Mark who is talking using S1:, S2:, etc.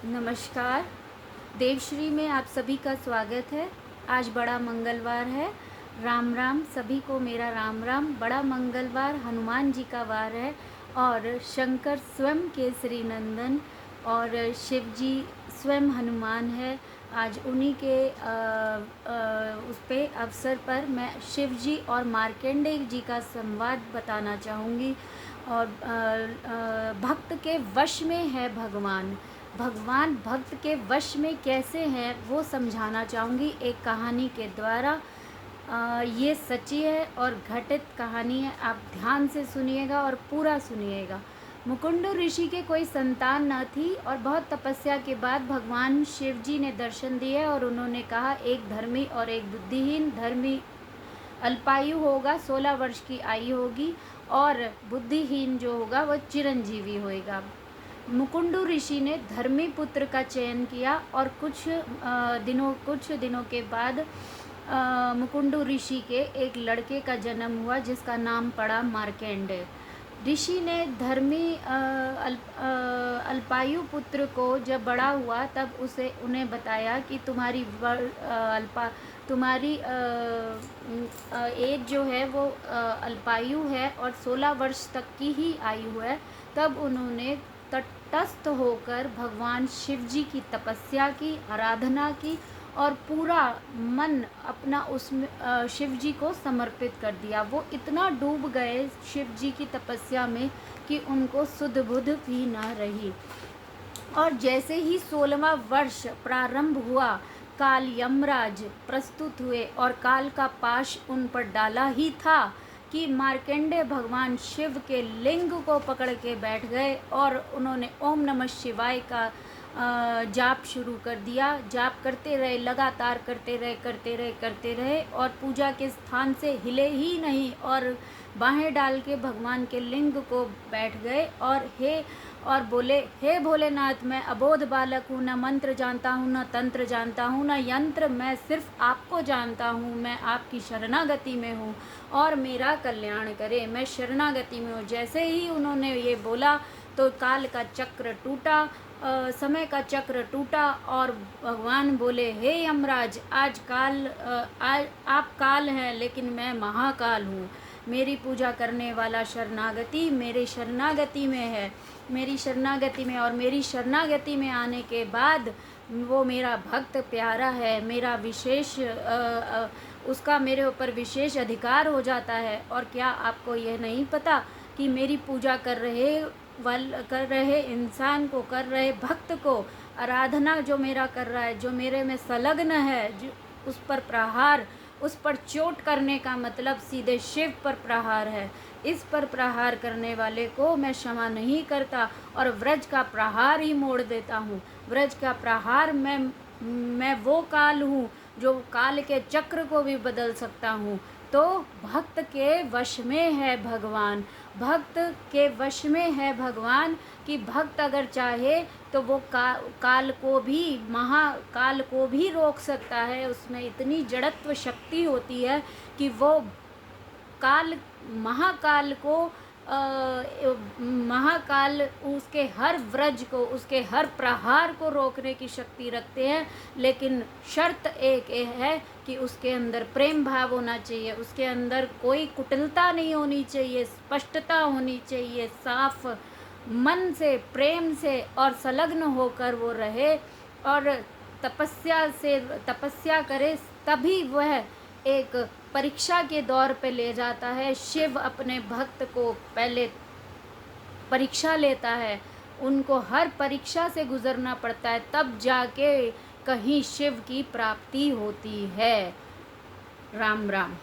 S1: नमस्कार। देवश्री में आप सभी का स्वागत है। आज बड़ा मंगलवार है। राम राम सभी को मेरा राम राम। बड़ा मंगलवार हनुमान जी का वार है और शंकर स्वयं केसरी नंदन और शिव जी स्वयं हनुमान है। आज उन्हीं के उस पे अवसर पर मैं शिव जी और मार्कंडेय जी का संवाद बताना चाहूँगी। और भक्त के वश में है भगवान। भगवान भक्त के वश में कैसे हैं वो समझाना चाहूँगी एक कहानी के द्वारा। ये सच्ची है और घटित कहानी है। आप ध्यान से सुनिएगा और पूरा सुनिएगा। मुकुंड ऋषि के कोई संतान न थी और बहुत तपस्या के बाद भगवान शिव जी ने दर्शन दिए और उन्होंने कहा एक धर्मी और एक बुद्धिहीन। धर्मी अल्पायु होगा, 16 वर्ष की आयु होगी, और बुद्धिहीन जो होगा वह चिरंजीवी होएगा। मुकुंड ऋषि ने धर्मी पुत्र का चयन किया और कुछ दिनों के बाद मुकुंड ऋषि के एक लड़के का जन्म हुआ जिसका नाम पड़ा मार्कंडेय। ऋषि ने धर्मी अल्पायु पुत्र को जब बड़ा हुआ तब उन्हें बताया कि तुम्हारी एज जो है वो अल्पायु है और 16 वर्ष तक की ही आयु है। तब उन्होंने तटस्थ होकर भगवान शिव जी की तपस्या की, आराधना की और पूरा मन अपना उसमें शिव जी को समर्पित कर दिया। वो इतना डूब गए शिव जी की तपस्या में कि उनको सुध बुध भी न रही। और जैसे ही 16वां वर्ष प्रारंभ हुआ, काल यमराज प्रस्तुत हुए और काल का पाश उन पर डाला ही था कि मार्कंडेय भगवान शिव के लिंग को पकड़ के बैठ गए और उन्होंने ओम नमः शिवाय का जाप शुरू कर दिया। जाप करते रहे, लगातार करते रहे और पूजा के स्थान से हिले ही नहीं और बाहें डाल के भगवान के लिंग को बैठ गए और बोले, हे भोलेनाथ, मैं अबोध बालक हूँ, न मंत्र जानता हूँ, न तंत्र जानता हूँ, न यंत्र, मैं सिर्फ आपको जानता हूँ। मैं आपकी शरणागति में हूँ और मेरा कल्याण करे, मैं शरणागति में हूँ। जैसे ही उन्होंने ये बोला तो काल का चक्र टूटा, समय का चक्र टूटा और भगवान बोले, हे यमराज, आज आप काल हैं लेकिन मैं महाकाल हूँ। मेरी पूजा करने वाला शरणागति मेरे शरणागति में है, मेरी शरणागति में, और मेरी शरणागति में आने के बाद वो मेरा भक्त प्यारा है, मेरा विशेष उसका मेरे ऊपर विशेष अधिकार हो जाता है। और क्या आपको यह नहीं पता कि मेरी पूजा कर रहे इंसान को, कर रहे भक्त को, आराधना जो मेरा कर रहा है, जो मेरे में संलग्न है, जो उस पर चोट करने का मतलब सीधे शिव पर प्रहार है। इस पर प्रहार करने वाले को मैं क्षमा नहीं करता और व्रज का प्रहार ही मोड़ देता हूँ। व्रज का प्रहार मैं वो काल हूँ जो काल के चक्र को भी बदल सकता हूँ। तो भक्त के वश में है भगवान, भक्त के वश में है भगवान कि भक्त अगर चाहे तो वो काल को भी, महाकाल को भी रोक सकता है। उसमें इतनी जड़त्व शक्ति होती है कि वो महाकाल उसके हर व्रज को, उसके हर प्रहार को रोकने की शक्ति रखते हैं। लेकिन शर्त एक है कि उसके अंदर प्रेम भाव होना चाहिए, उसके अंदर कोई कुटिलता नहीं होनी चाहिए, स्पष्टता होनी चाहिए, साफ मन से, प्रेम से और संलग्न होकर वो रहे और तपस्या करे। तभी वह एक परीक्षा के दौर पे ले जाता है। शिव अपने भक्त को पहले परीक्षा लेता है, उनको हर परीक्षा से गुजरना पड़ता है, तब जाके कहीं शिव की प्राप्ति होती है। राम राम।